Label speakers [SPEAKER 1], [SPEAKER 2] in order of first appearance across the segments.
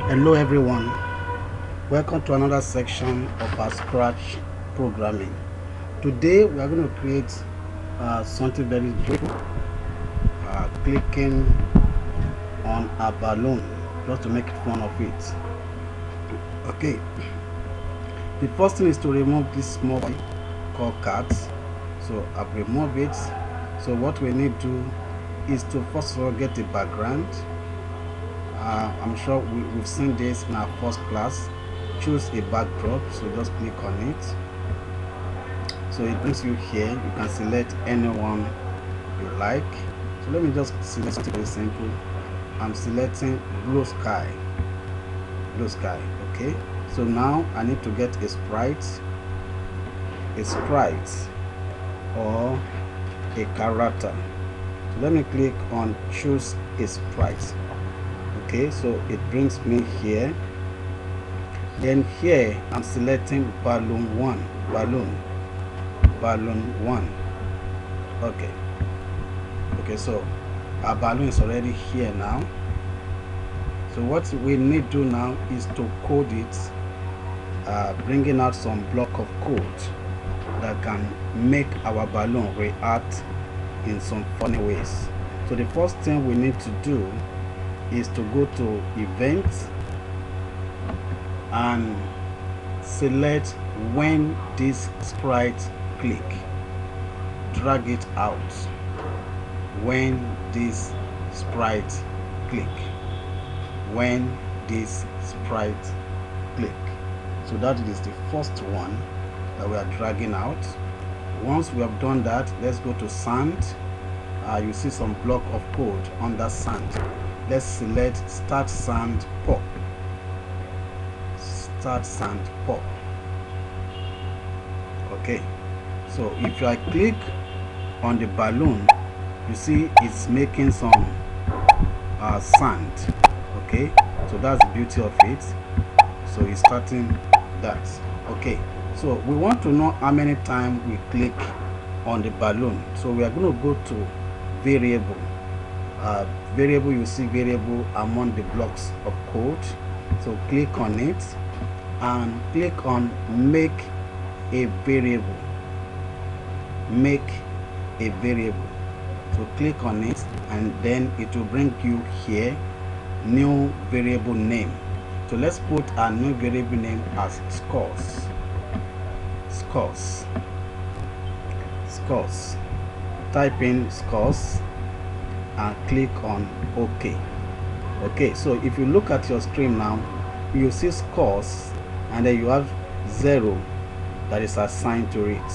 [SPEAKER 1] Hello everyone, welcome to another section of our Scratch programming. Today we are going to create something very joyful, clicking on a balloon just to make fun of it. Okay, the first thing is to remove this small boy called cat. So I've removed it. So what we need to do is to first of all get the background. I'm sure we've seen this in our first class. Choose a backdrop, so just click on it. So it brings you here. You can select anyone you like. So let me just select something very simple. I'm selecting blue sky. Okay, so now I need to get a sprite or a character. So let me click on choose a sprite. Okay, so it brings me here. Then here I'm selecting balloon 1. Okay, so our balloon is already here now. So what we need to do now is to code it, bringing out some block of code that can make our balloon react in some funny ways. So the first thing we need to do is to go to events and select when this sprite click, drag it out when this sprite click, so that is the first one that we are dragging out. Once we have done that, let's go to sand. You see some block of code under sand. Let's select start sand pop. Okay, so if I click on the balloon, you see it's making some sand. Okay, so that's the beauty of it. So it's starting that. Okay, so we want to know how many times we click on the balloon. So we are going to go to variable. You see variable among the blocks of code. So click on it and click on make a variable. So click on it and then it will bring you here new variable name. So let's put our new variable name as scores. Type in scores and click on OK. Okay, so if you look at your screen now, you see scores and then you have 0 that is assigned to it.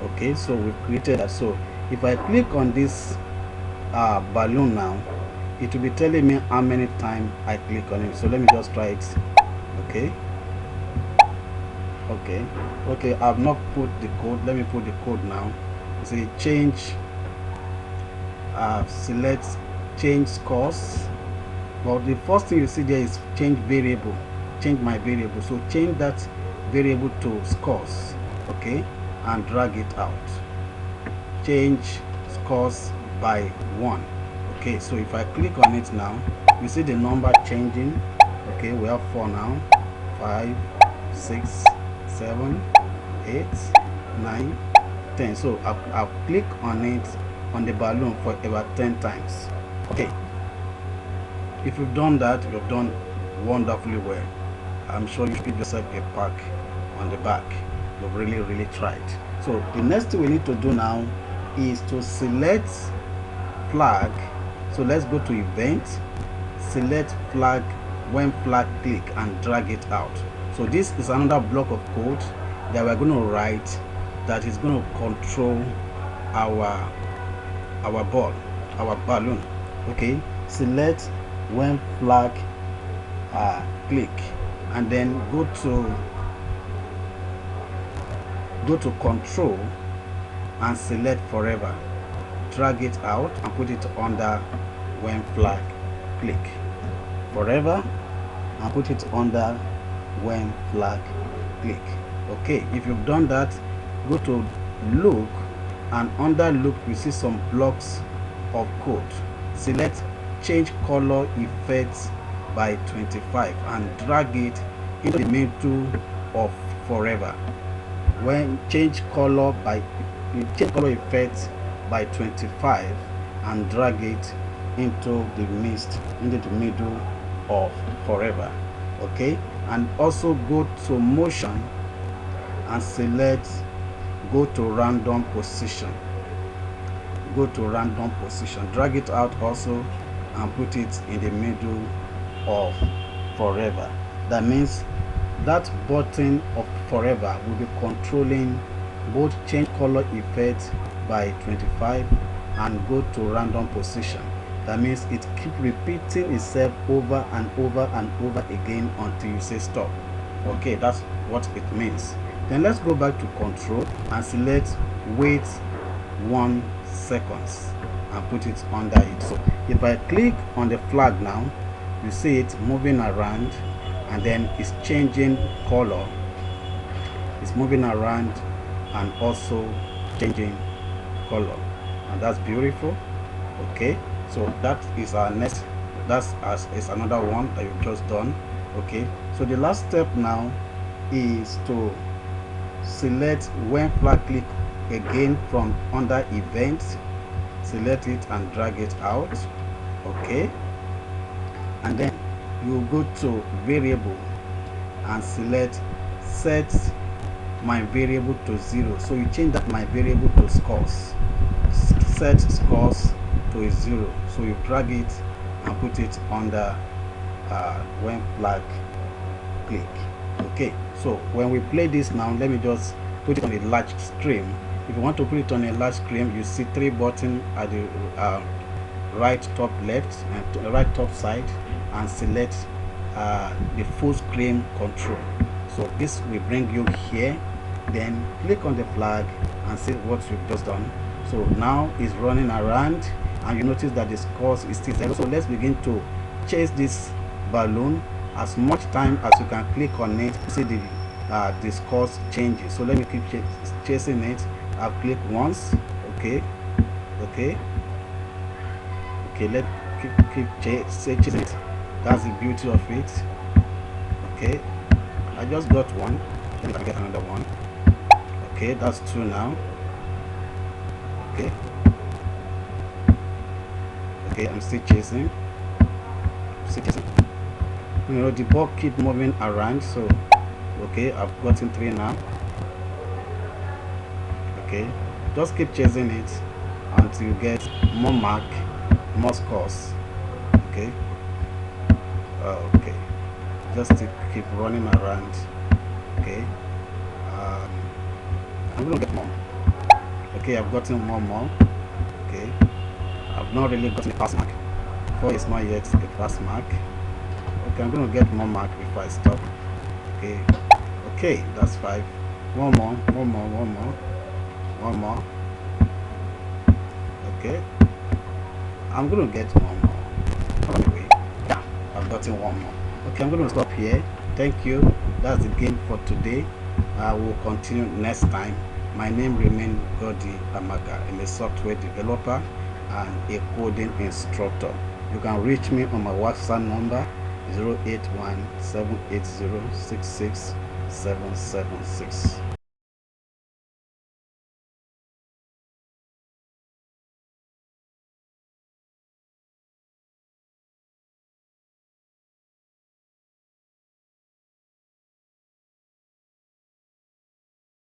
[SPEAKER 1] Okay, so we've created that. So if I click on this balloon now, it will be telling me how many times I click on it. So let me just try it. Okay, I've not put the code. Let me put the code now. See, change, select change scores. Well, the first thing you see there is change variable, change my variable. So change that variable to scores. Okay, and drag it out. Change scores by 1. Okay, so if I click on it now, you see the number changing. Okay, we have 4 now, 5, 6, 7, 8, 9, 10. So I'll click on it on the balloon for about 10 times. Okay, if you've done that, you've done wonderfully well. I'm sure you should give yourself a pat on the back. You've really tried. So the next thing we need to do now is to select flag. So let's go to event, select flag when flag click and drag it out. So this is another block of code that we're going to write that is going to control our balloon. Okay, select when flag click and then go to control and select forever, drag it out and put it under when flag click, forever, and put it under when flag click. Okay, if you've done that, go to look, and under look you see some blocks of code. Select change color effects by 25 and drag it into the middle of forever. When change color effect by 25 and drag it into the middle of forever. Okay, and also go to motion and select go to random position. Drag it out also and put it in the middle of forever. That means that button of forever will be controlling both change color effect by 25 and go to random position. That means it keep repeating itself over and over and over again until you say stop. Okay, that's what it means. Then let's go back to control and select wait 1 second and put it under it. So if I click on the flag now, you see it moving around and then it's changing color. It's moving around and also changing color, and that's beautiful. Okay, so that is our next, is another one that you've just done. Okay, so the last step now is to select when flag click again from under event, select it and drag it out. Okay, and then you go to variable and select set my variable to 0. So you change that my variable to scores, set scores to 0. So you drag it and put it under when flag click. Okay, so when we play this now, let me just put it on a large screen. If you want to put it on a large screen, you see 3 buttons at the right top left and right top side, and select the full screen control. So this will bring you here, then click on the flag and see what you've just done. So now it's running around and you notice that the scores is still 0. So let's begin to chase this balloon as much time as you can. Click on it, see the scores changes. So let me keep chasing it. I'll click once. Okay, let keep chasing it. That's the beauty of it. Okay, I just got one. Let me get another one. Okay, that's 2 now. Okay, I'm still chasing. You know, the ball keep moving around. So okay, I've gotten 3 now. Okay, just keep chasing it until you get more mark, more scores. Okay, just to keep running around. Okay, I'm gonna get more. Okay, I've gotten more. Okay, I've not really gotten a pass mark. 4 is not yet a pass mark. Okay, I'm gonna get more mark before I stop. Okay, that's 5. One more. Okay, I'm gonna get one more. Anyway, yeah, I've gotten one more. Okay, I'm gonna stop here. Thank you. That's the game for today. I will continue next time. My name remains Godi Amaga. I'm a software developer and a coding instructor. You can reach me on my WhatsApp number 081 780 66776.